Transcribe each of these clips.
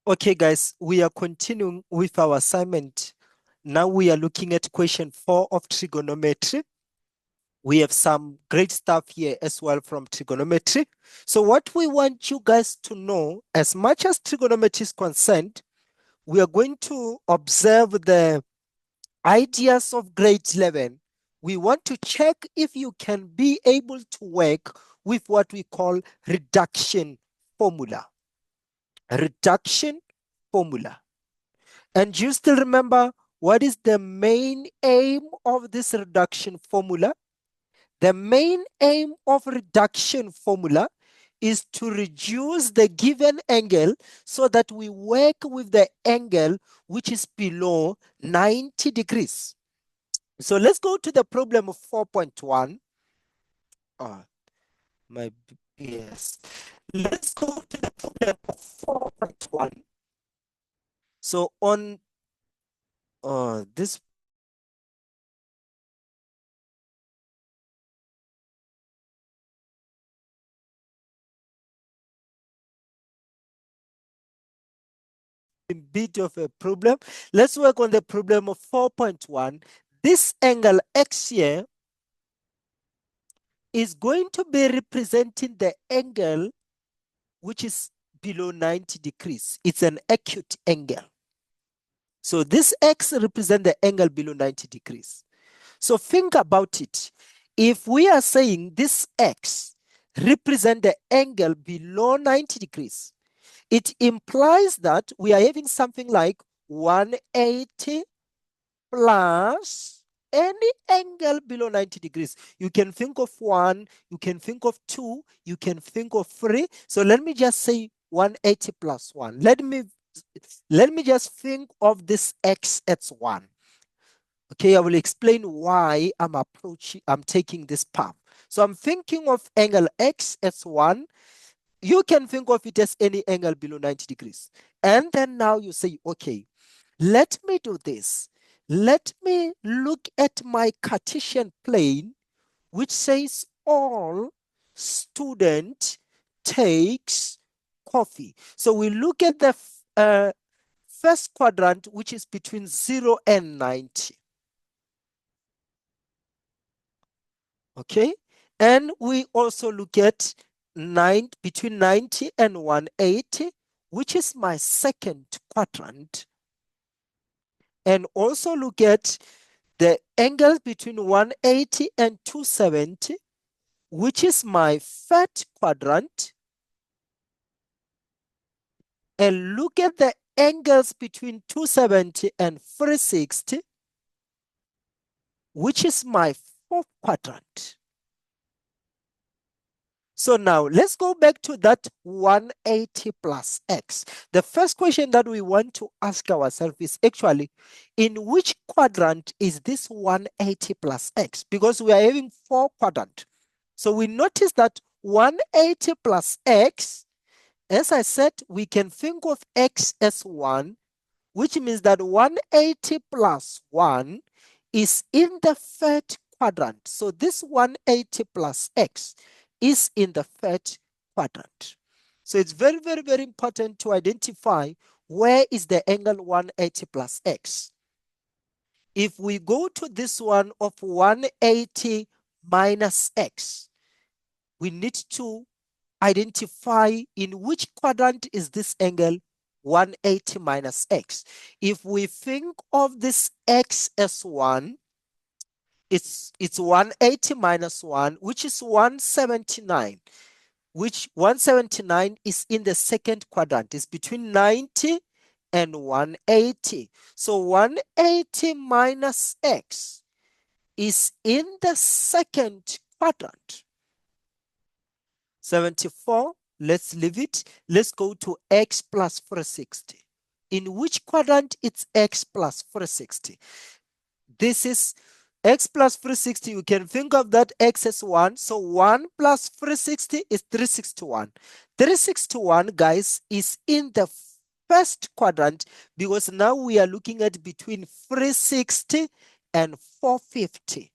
Okay, guys, we are continuing with our assignment. Now we are looking at question 4 of trigonometry. We have some great stuff here as well from trigonometry. So what we want you guys to know, as much as trigonometry is concerned, we are going to observe the ideas of grade 11. We want to check if you can be able to work with what we call reduction formula. Reduction formula. And you still remember what is the main aim of this reduction formula? The main aim of reduction formula is to reduce the given angle so that we work with the angle which is below 90 degrees. So let's go to the problem of 4.1. Yes. Let's go to the problem of 4.1. So on this bit of a problem. Let's work on the problem of 4.1. This angle X here is going to be representing the angle which is below 90 degrees. It's an acute angle. So this X represents the angle below 90 degrees. So think about it. If we are saying this X represents the angle below 90 degrees, it implies that we are having something like 180 plus any angle below 90 degrees. You can think of 1, you can think of 2, you can think of 3. So let me just say 180 plus 1. Let me just think of this X as 1. Okay, I will explain why I'm taking this path. So I'm thinking of angle X as 1. You can think of it as any angle below 90 degrees. And then now you say, okay, let me do this. Let me look at my Cartesian plane, which says all student takes coffee. So we look at the first quadrant, which is between 0 and 90. Okay. And we also look at between 90 and 180, which is my second quadrant. And also look at the angle between 180 and 270, which is my third quadrant. And look at the angles between 270 and 360, which is my fourth quadrant. So now let's go back to that 180 plus x. The first question that we want to ask ourselves is actually, in which quadrant is this 180 plus x? Because we are having 4 quadrants. So we notice that 180 plus x, as I said, we can think of x as 1, which means that 180 plus 1 is in the third quadrant. So this 180 plus x is in the third quadrant. So it's very, very, very important to identify where is the angle 180 plus x. If we go to this one of 180 minus x, we need to identify in which quadrant is this angle 180 minus x. If we think of this x as 1, it's 180 minus 1, which is 179, which 179 is in the second quadrant. It's between 90 and 180. So 180 minus x is in the second quadrant. 74, let's leave it. Let's go to x plus 460. In which quadrant it's x plus 460? This is x plus 360. You can think of that x as 1. So 1 plus 360 is 361. 361, guys, is in the first quadrant because now we are looking at between 360 and 450.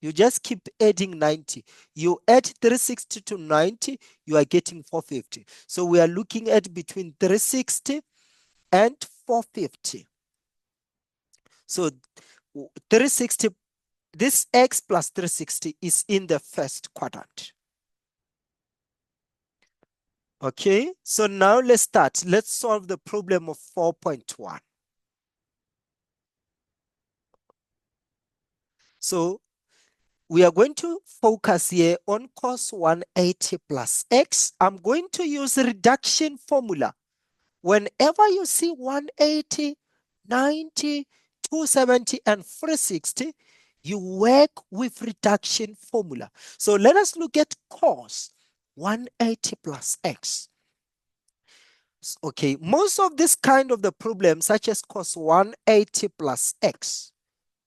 You just keep adding 90. You add 360 to 90, you are getting 450. So we are looking at between 360 and 450. So 360, this x plus 360 is in the first quadrant. Okay, so now let's start. Let's solve the problem of 4.1. So we are going to focus here on cos 180 plus x. I'm going to use reduction formula. Whenever you see 180, 90, 270, and 360, you work with reduction formula. So let us look at cos 180 plus x. Okay, most of this kind of the problem, such as cos 180 plus x,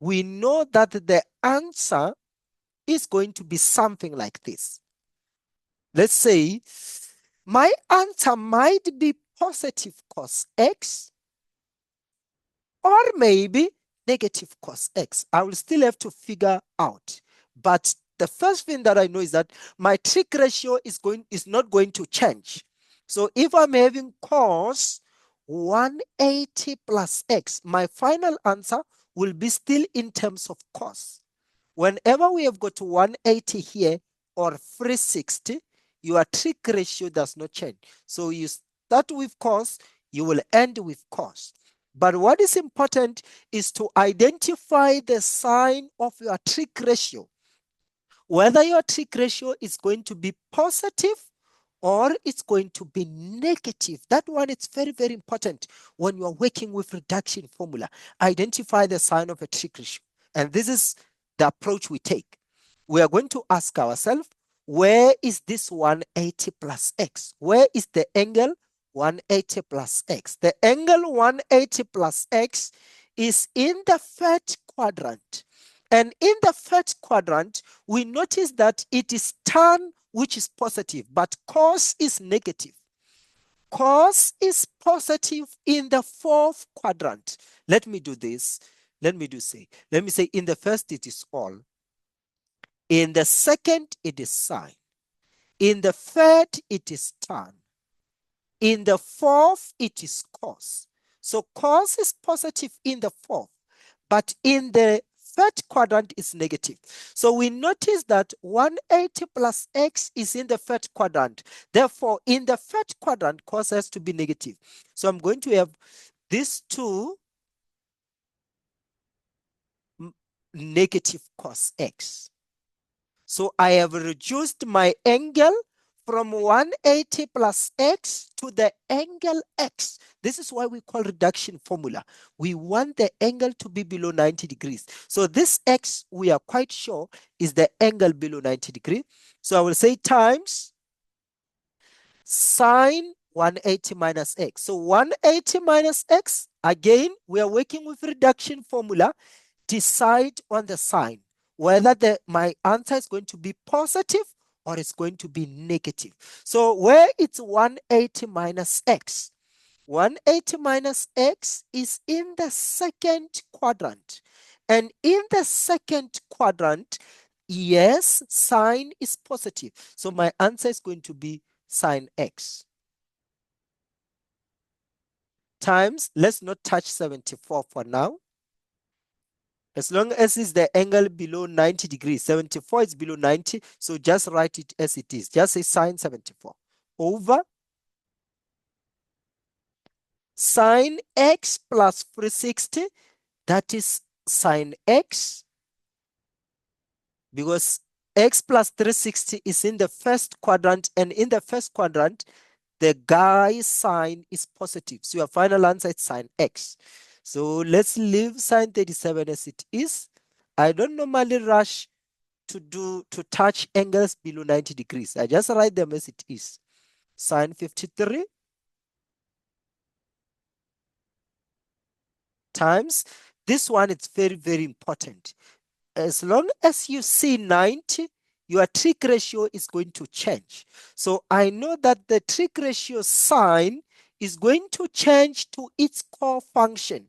we know that the answer is going to be something like this. Let's say my answer might be positive cos x, or maybe negative cos x. I will still have to figure out. But the first thing that I know is that my trig ratio is not going to change. So if I'm having cos 180 plus x, my final answer will be still in terms of cos. Whenever we have got 180 here or 360, your trig ratio does not change. So you start with cos, you will end with cos. But what is important is to identify the sign of your trig ratio. Whether your trig ratio is going to be positive or it's going to be negative. That one is very, very important when you are working with reduction formula. Identify the sign of a trig ratio. And this is the approach we take. We are going to ask ourselves, where is this 180 plus x? Where is the angle 180 plus x? The angle 180 plus x is in the third quadrant. And in the third quadrant, we notice that it is tan, which is positive, but cos is negative. Cos is positive in the fourth quadrant. Let me do this. Let me say in the first it is all. In the second it is sine. In the third it is tan. In the fourth it is cos. So cos is positive in the fourth, but in the third quadrant is negative. So we notice that 180 plus x is in the third quadrant. Therefore, in the third quadrant, cos has to be negative. So I'm going to have these two negative cos x. So I have reduced my angle from 180 plus x to the angle x. This is why we call reduction formula. We want the angle to be below 90 degrees. So this x, we are quite sure, is the angle below 90 degrees. So I will say times sine 180 minus x. So 180 minus x, again, we are working with reduction formula. Decide on the sign, whether my answer is going to be positive or it's going to be negative. So where it's 180 minus x, 180 minus x is in the second quadrant. And in the second quadrant, yes, sine is positive. So my answer is going to be sine x. Times, let's not touch 74 for now. As long as it's the angle below 90 degrees, 74 is below 90, so just write it as it is. Just say sine 74 over sine x plus 360, that is sine x, because x plus 360 is in the first quadrant, and in the first quadrant, the guy's sign is positive. So your final answer is sine x. So let's leave sine 37 as it is. I don't normally rush to touch angles below 90 degrees. I just write them as it is. Sine 53 times, this one is very, very important. As long as you see 90, your trig ratio is going to change. So I know that the trig ratio sine is going to change to its core function.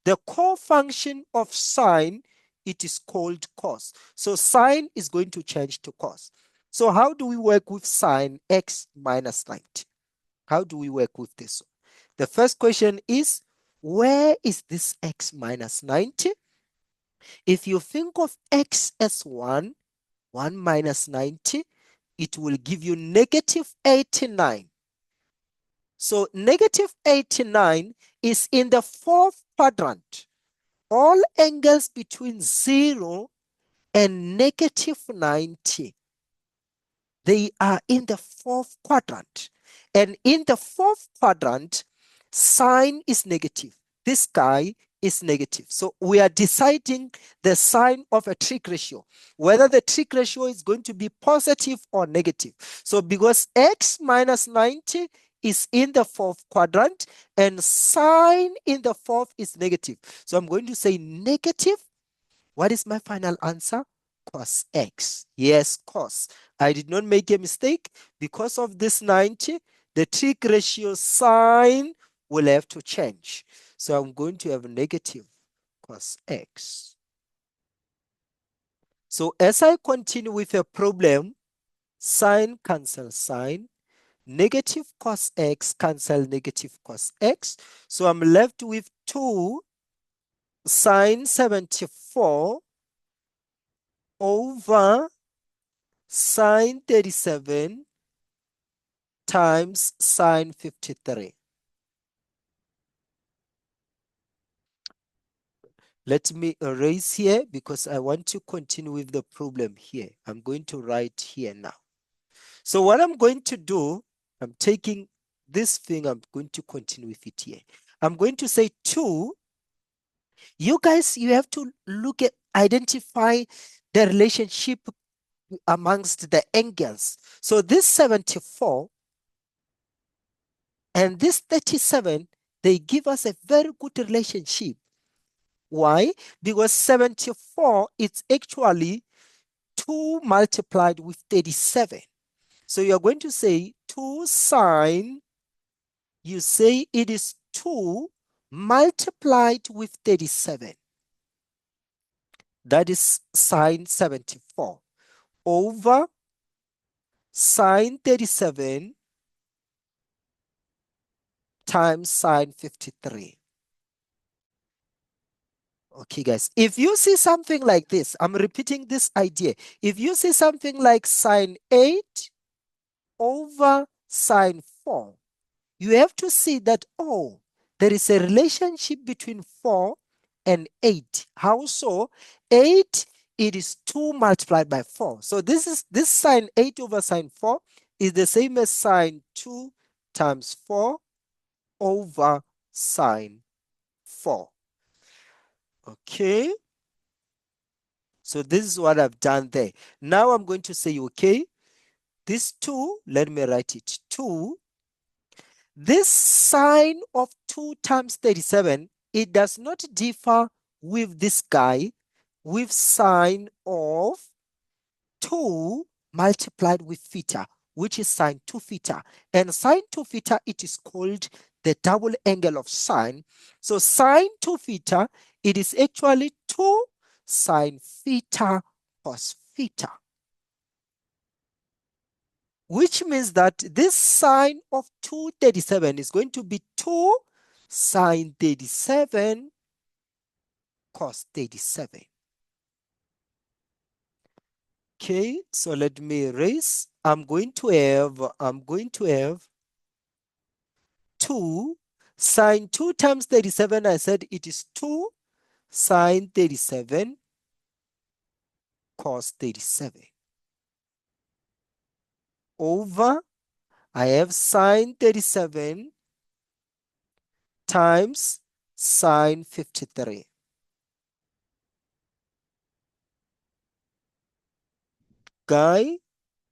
The core function of sine, it is called cos. So sine is going to change to cos. So how do we work with sine x minus 90? How do we work with this? The first question is, where is this x minus 90? If you think of x as 1 minus 90, it will give you negative 89. So negative 89 is in the fourth quadrant. All angles between 0 and negative 90, they are in the fourth quadrant. And in the fourth quadrant, sign is negative. This guy is negative. So we are deciding the sign of a trig ratio, whether the trig ratio is going to be positive or negative. So because x minus 90 is in the fourth quadrant and sign in the fourth is negative. So I'm going to say negative. What is my final answer? Cos x. Yes, cos. I did not make a mistake. Because of this 90, the trig ratio sign will have to change. So I'm going to have negative cos x. So as I continue with a problem, sine cancel sine, negative cos x cancel negative cos x. So I'm left with 2 sine 74 over sine 37 times sine 53. Let me erase here because I want to continue with the problem here. I'm going to write here now. So what I'm going to do, I'm taking this thing, I'm going to continue with it here. I'm going to say 2. You guys, you have to look at, identify the relationship amongst the angles. So this 74 and this 37, they give us a very good relationship. Why? Because 74, it's actually 2 multiplied with 37. So you're going to say 2 sine, you say it is 2 multiplied with 37. That is sine 74 over sine 37 times sine 53. Okay, guys, if you see something like this, I'm repeating this idea. If you see something like sine 8 over sine 4, you have to see that, oh, there is a relationship between 4 and 8. How so? 8, it is 2 multiplied by 4. So this sine 8 over sine 4 is the same as sine 2 times 4 over sine 4. Okay. So this is what I've done there. Now I'm going to say, okay, this 2, let me write it, 2. This sine of 2 times 37, it does not differ with this guy, with sine of 2 multiplied with theta, which is sine 2 theta. And sine 2 theta, it is called the double angle of sine. So sine 2 theta, it is actually 2 sine theta cos theta, which means that this sine of 237 is going to be 2 sine 37 cos 37. Okay, so let me erase. I'm going to have 2 sine 2 times 37. I said it is 2 sine 37 cos 37 over, I have sine 37 times sine 53. Guy,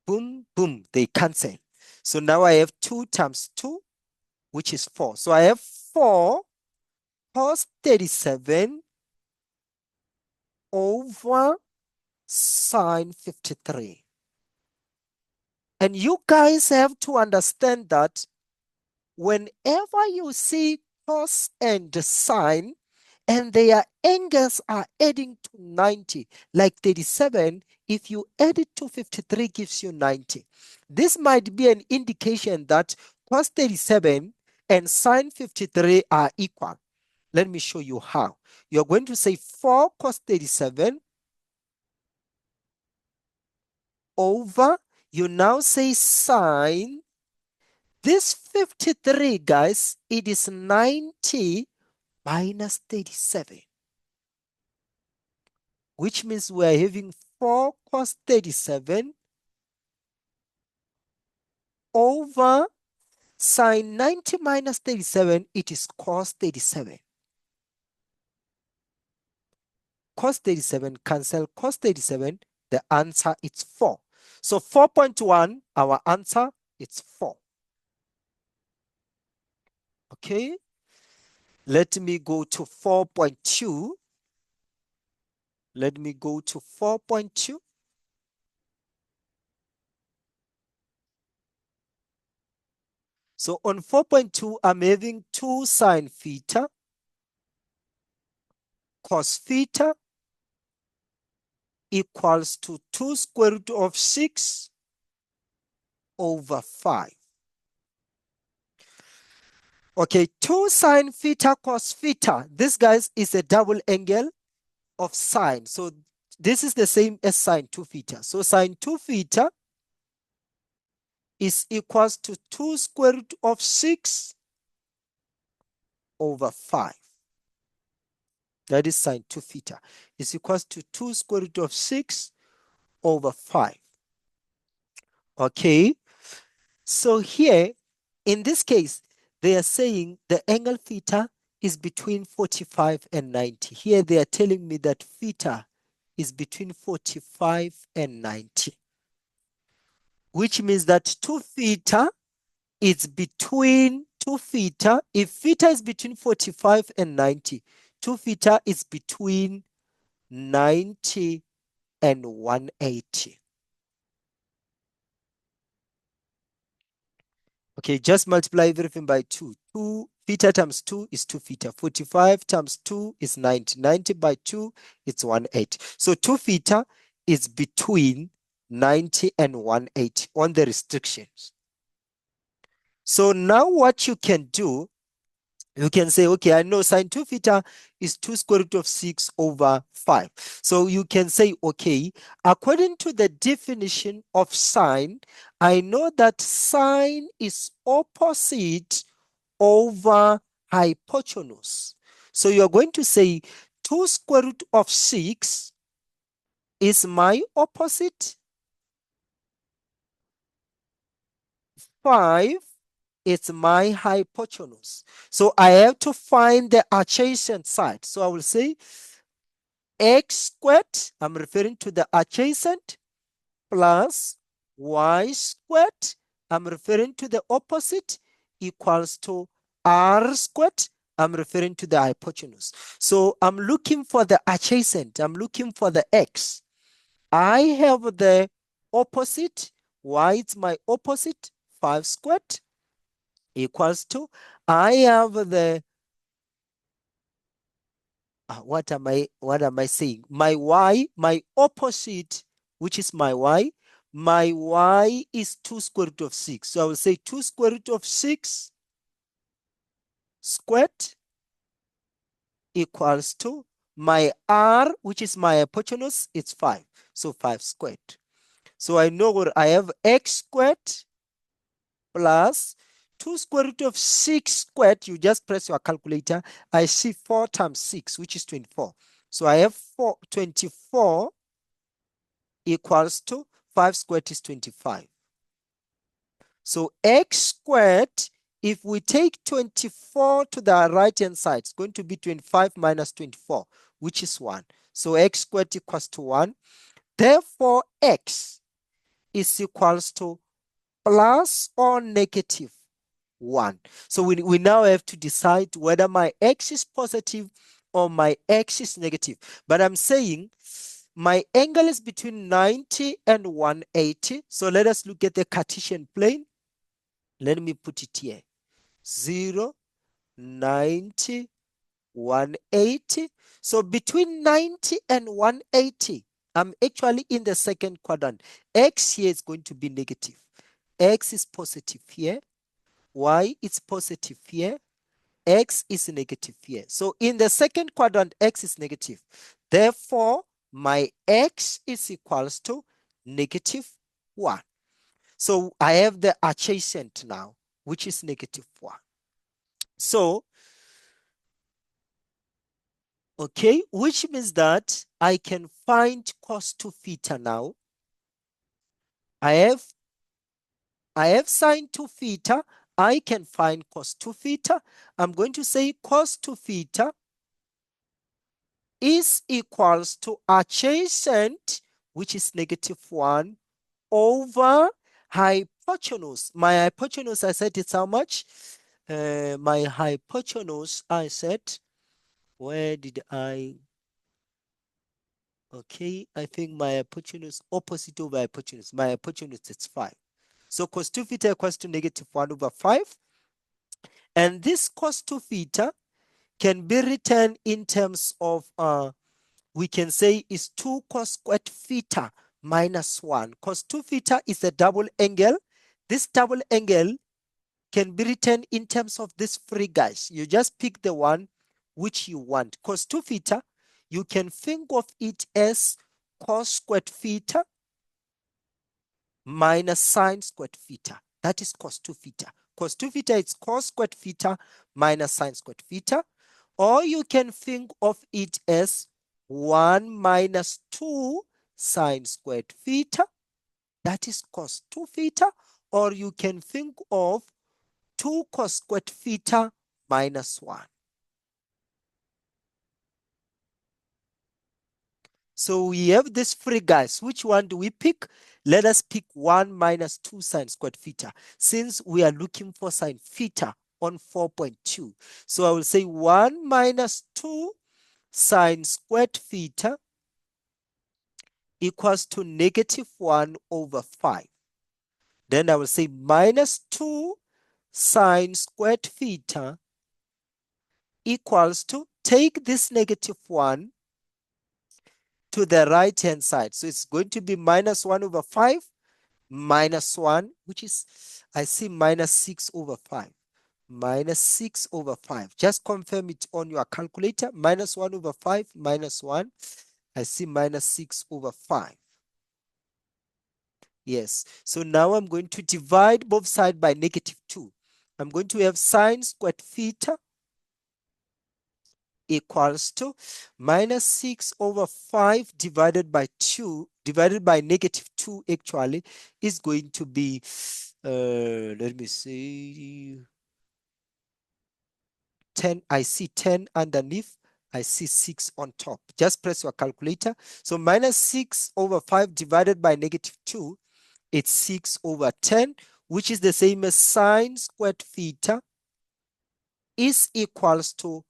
boom, boom, they cancel. So now I have 2 times 2, which is 4. So I have 4 cos 37 over sine 53. And you guys have to understand that whenever you see cos and sine and their angles are adding to 90, like 37, if you add it to 53 gives you 90. This might be an indication that cos 37 and sine 53 are equal. Let me show you how. You're going to say 4 cos 37 over, you now say sine, this 53, guys, it is 90 minus 37, which means we're having 4 cos 37 over sine 90 minus 37, it is cos 37. Cos 37 cancel cos 37, the answer is 4. So 4.1, our answer is 4. Okay, let me go to 4.2. Let me go to 4.2. So on 4.2, I'm having 2 sine theta cos theta equals to 2 square root of 6 over 5. Okay, 2 sine theta cos theta. This, guys, is a double angle of sine. So this is the same as sine 2 theta. So sine 2 theta is equals to 2 square root of 6 over 5. That is sine 2 theta is equals to 2 square root of 6 over 5. Okay, so here, in this case, they are saying the angle theta is between 45 and 90. Here they are telling me that theta is between 45 and 90, which means that 2 theta is between 2 theta. If theta is between 45 and 90, 2 theta is between 90 and 180. Okay, just multiply everything by 2. 2 theta times 2 is 2 theta. 45 times 2 is 90. 90 by 2 is 180. So 2 theta is between 90 and 180 on the restrictions. So now what you can do, you can say, okay, I know sine 2 theta is 2 square root of 6 over 5. So you can say, okay, according to the definition of sine, I know that sine is opposite over hypotenuse. So you're going to say 2 square root of 6 is my opposite, 5 is my hypotenuse. So I have to find the adjacent side. So I will say x squared, I'm referring to the adjacent, plus y squared, I'm referring to the opposite, equals to r squared, I'm referring to the hypotenuse. So I'm looking for the adjacent, I'm looking for the x. I have the opposite, y is my opposite, 5 squared, equals to, I have the, what am I saying? My y, my opposite, which is my y is 2 square root of 6. So I will say 2 square root of 6 squared equals to my r, which is my hypotenuse, it's 5. So 5 squared. So I know what I have, x squared plus 2 square root of 6 squared. You just press your calculator. I see 4 times 6, which is 24. So I have 24 equals to 5 squared is 25. So x squared, if we take 24 to the right hand side, it's going to be 25 minus 24, which is 1. So x squared equals to 1. Therefore, x is equals to plus or negative 1. So we now have to decide whether my x is positive or my x is negative. But I'm saying my angle is between 90 and 180. So let us look at the Cartesian plane. Let me put it here. 0, 90, 180. So between 90 and 180, I'm actually in the second quadrant. X here is going to be negative. X is positive here. y is positive here, x is negative here. So in the second quadrant, x is negative. Therefore, my x is equals to negative 1. So I have the adjacent now, which is negative 1. So, okay, which means that I can find cos 2 theta now. I have sine 2 theta. I can find cos 2 theta. I'm going to say cos 2 theta is equals to adjacent, which is negative 1, over hypotenuse. My hypotenuse, I said it's how much? My hypotenuse, I said, where did I? Okay, I think my hypotenuse, opposite over hypotenuse. My hypotenuse is 5. So cos 2 theta equals to negative 1 over 5. And this cos 2 theta can be written in terms of, we can say is 2 cos squared theta minus 1. Cos 2 theta is a double angle. This double angle can be written in terms of these three guys. You just pick the one which you want. Cos 2 theta, you can think of it as cos squared theta minus sine squared theta. That is cos 2 theta. Cos 2 theta is cos squared theta minus sine squared theta. Or you can think of it as 1 minus 2 sine squared theta. That is cos 2 theta. Or you can think of 2 cos squared theta minus 1. So we have these three guys. Which one do we pick? Let us pick 1 minus 2 sine squared theta, since we are looking for sine theta on 4.2. So I will say 1 minus 2 sine squared theta equals to negative 1 over 5. Then I will say minus 2 sine squared theta equals to, take this negative 1 to the right hand side. So it's going to be minus 1 over 5 minus 1, which is, I see minus 6 over 5. Minus 6 over 5. Just confirm it on your calculator. Minus 1 over 5 minus 1. I see minus 6 over 5. Yes. So now I'm going to divide both sides by negative 2. I'm going to have sine squared theta equals to minus 6 over 5 divided by 2, divided by negative 2 actually, is going to be, let me see, 10. I see 10 underneath. I see 6 on top. Just press your calculator. So minus 6 over 5 divided by negative 2, it's 6 over 10, which is the same as sine squared theta is equals to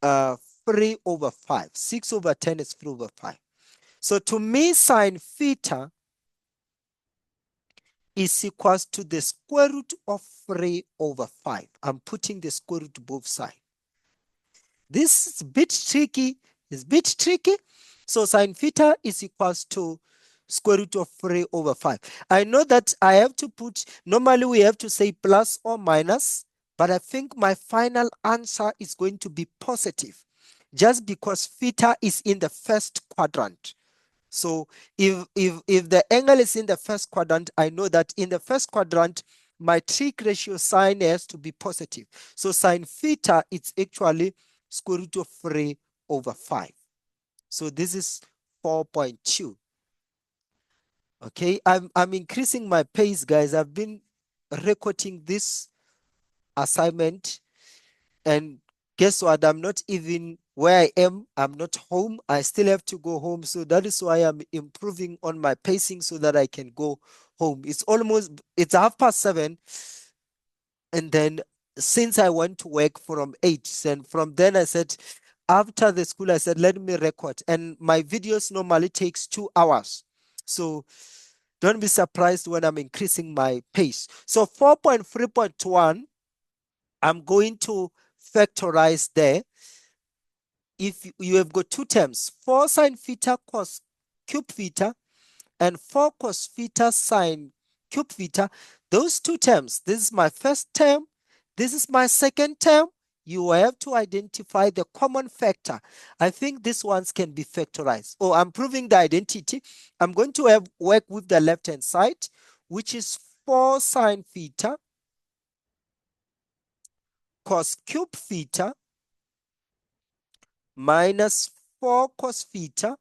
3 over 5. 6 over 10 is 3 over 5. So to me, sine theta is equals to the square root of 3 over 5. I'm putting the square root to both sides. This is a bit tricky. It's a bit tricky. So sine theta is equals to square root of 3 over 5. I know that I have to put, normally we have to say plus or minus, but I think my final answer is going to be positive, just because theta is in the first quadrant. So if the angle is in the first quadrant, I know that in the first quadrant, my trig ratio sine has to be positive. So sine theta, it's actually square root of 3 over 5. So this is 4.2. Okay, I'm increasing my pace, guys. I've been recording this assignment, and guess what? I'm not even where I am. I'm not home. I still have to go home. So that is why I'm improving on my pacing so that I can go home. It's 7:30. And then since I went to work from 8, and from then I said, after the school, I said, let me record. And my videos normally takes 2 hours. So don't be surprised when I'm increasing my pace. So 4.3.1, I'm going to factorize there. If you have got 2 terms, 4 sine theta cos cube theta and 4 cos theta sine cube theta, those two terms, this is my first term, this is my second term, you have to identify the common factor. I think these ones can be factorized. Oh, I'm proving the identity. I'm going to have work with the left-hand side, which is 4 sine theta cos cube theta minus 4 cos theta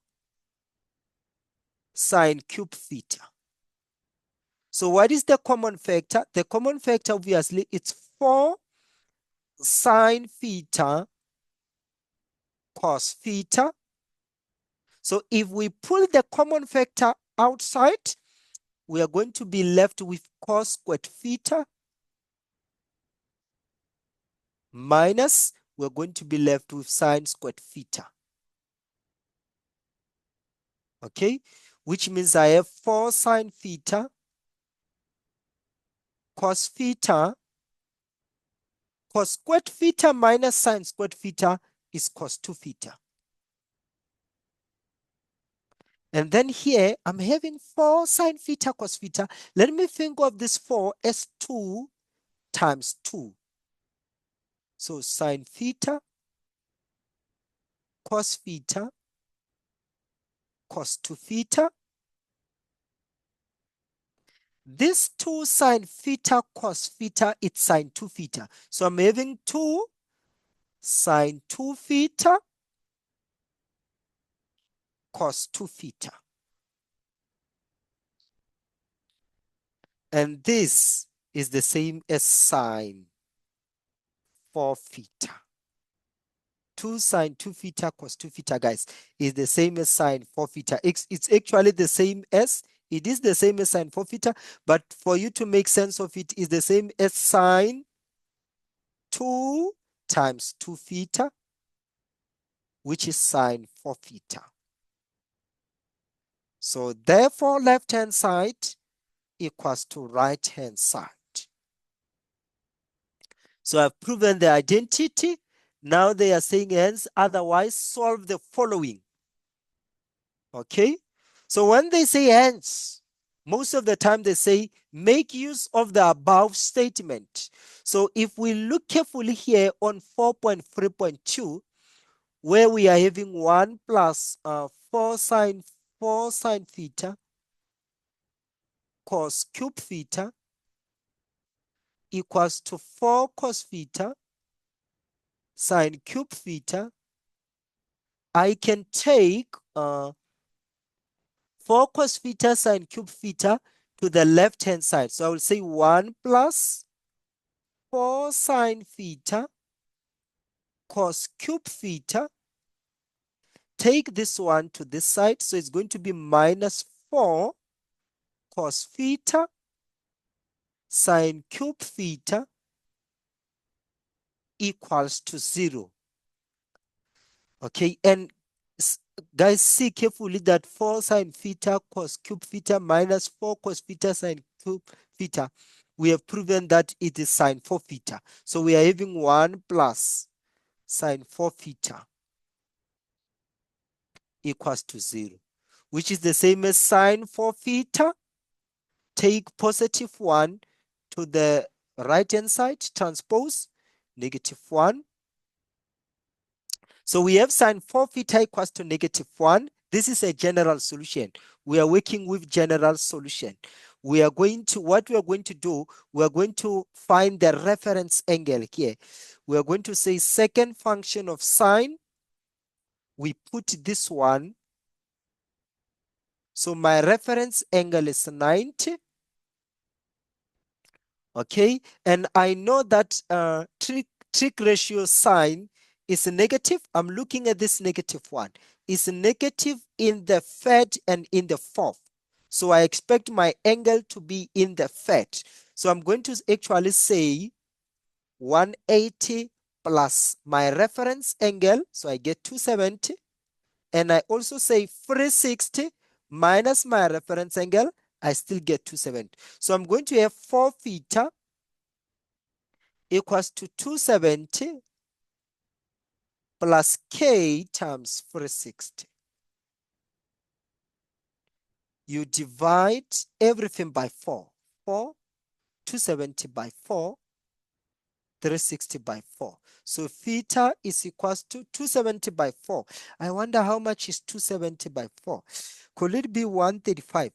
sine cube theta. So what is the common factor? The common factor, obviously, it's 4 sine theta cos theta. So if we pull the common factor outside, we are going to be left with cos squared theta minus, we're going to be left with sine squared theta. Okay, which means I have 4 sine theta cos theta. Cos squared theta minus sine squared theta is cos 2 theta. And then here, I'm having 4 sine theta cos theta. Let me think of this 4 as 2 times 2. So sine theta cos theta cos 2 theta. This 2 sine theta cos theta, it's sine 2 theta. So I'm having 2 sine 2 theta cos 2 theta. And this is the same as sine 4 theta. 2 sine 2 theta cos 2 theta, guys, is the same as sine 4 theta. It's actually the same as, it is the same as sine 4 theta, but for you to make sense of it, is the same as sine 2 times 2 theta, which is sine 4 theta. So therefore, left-hand side equals to right-hand side. So I've proven the identity. Now they are saying hence, otherwise solve the following. Okay? So when they say hence, most of the time they say make use of the above statement. So if we look carefully here on 4.3.2, where we are having 1 plus 4 sine theta cos cube theta equals to 4 cos theta sine cube theta, I can take 4 cos theta sine cube theta to the left-hand side. So I will say 1 plus 4 sine theta cos cube theta. Take this one to this side. So it's going to be minus 4 cos theta sine cube theta equals to 0. Okay, and guys, see carefully that 4 sine theta cos cube theta minus 4 cos theta sine cube theta, we have proven that it is sine 4 theta. So we are having 1 plus sine 4 theta equals to 0, which is the same as sine 4 theta. Take positive 1 to the right-hand side, transpose negative 1. So we have sine 4 theta equals to negative 1. This is a general solution. We are working with general solution. We are going to, what we are going to do, we are going to find the reference angle here. We are going to say second function of sine. We put this one. So my reference angle is 90. Okay, and I know that trig ratio sine is negative. I'm looking at this negative one. It's negative in the third and in the fourth. So I expect my angle to be in the third. So I'm going to actually say 180 plus my reference angle. So I get 270. And I also say 360 minus my reference angle. I still get 270. So I'm going to have 4 theta equals to 270 plus k times 360. You divide everything by 4. 4 270 by 4, 360 by 4. So theta is equals to 270 by 4. I wonder how much is 270 by 4. Could it be 135?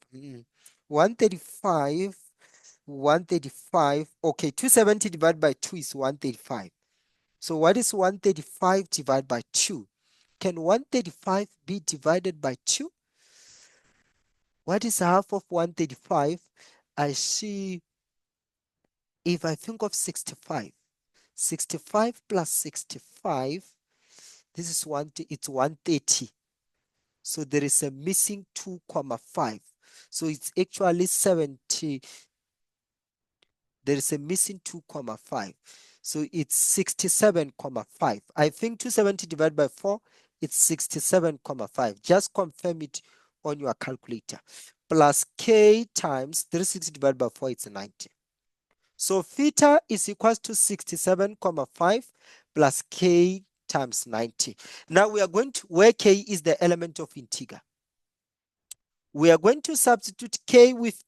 135, 135. Okay, 270 divided by 2 is 135. So what is 135 divided by 2? Can 135 be divided by 2? What is half of 135? I see, if I think of 65, 65 plus 65, this is it's 130. So there is a missing 2,5. So it's actually 70. There is a missing 2,5. So it's 67,5. I think 270 divided by 4, it's 67,5. Just confirm it on your calculator. Plus k times 360 divided by 4, it's 90. So theta is equals to 67,5 plus k times 90. Now we are going to, where k is the element of integer, we are going to substitute k with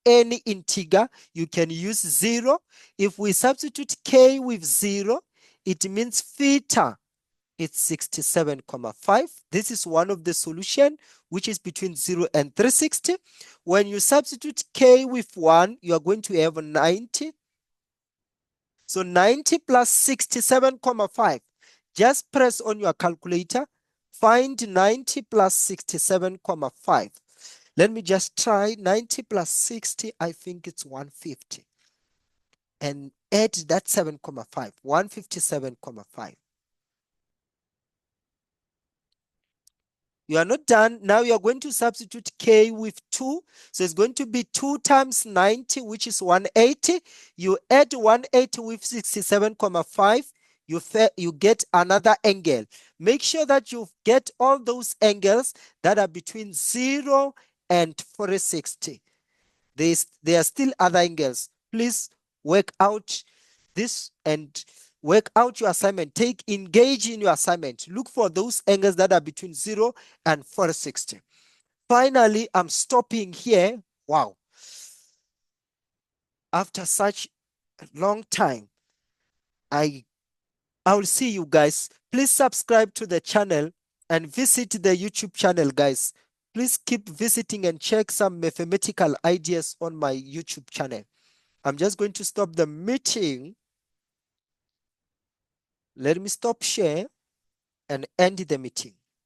any integer. You can use 0. If we substitute k with 0, it means theta, it's 67,5. This is one of the solution, which is between 0 and 360. When you substitute k with 1, you are going to have 90. So 90 plus 67,5. Just press on your calculator. Find 90 plus 67,5. Let me just try 90 plus 60. I think it's 150. And add that 7,5. 157,5. You are not done. Now you are going to substitute k with 2. So it's going to be 2 times 90, which is 180. You add 180 with 67,5. You get another angle. Make sure that you get all those angles that are between 0 and 460. There are still other angles. Please work out this and work out your assignment. Engage in your assignment. Look for those angles that are between 0 and 460. Finally, I'm stopping here. Wow. After such a long time, I'll see you guys. Please subscribe to the channel and visit the YouTube channel, guys. Please keep visiting and check some mathematical ideas on my YouTube channel. I'm just going to stop the meeting. Let me stop share and end the meeting.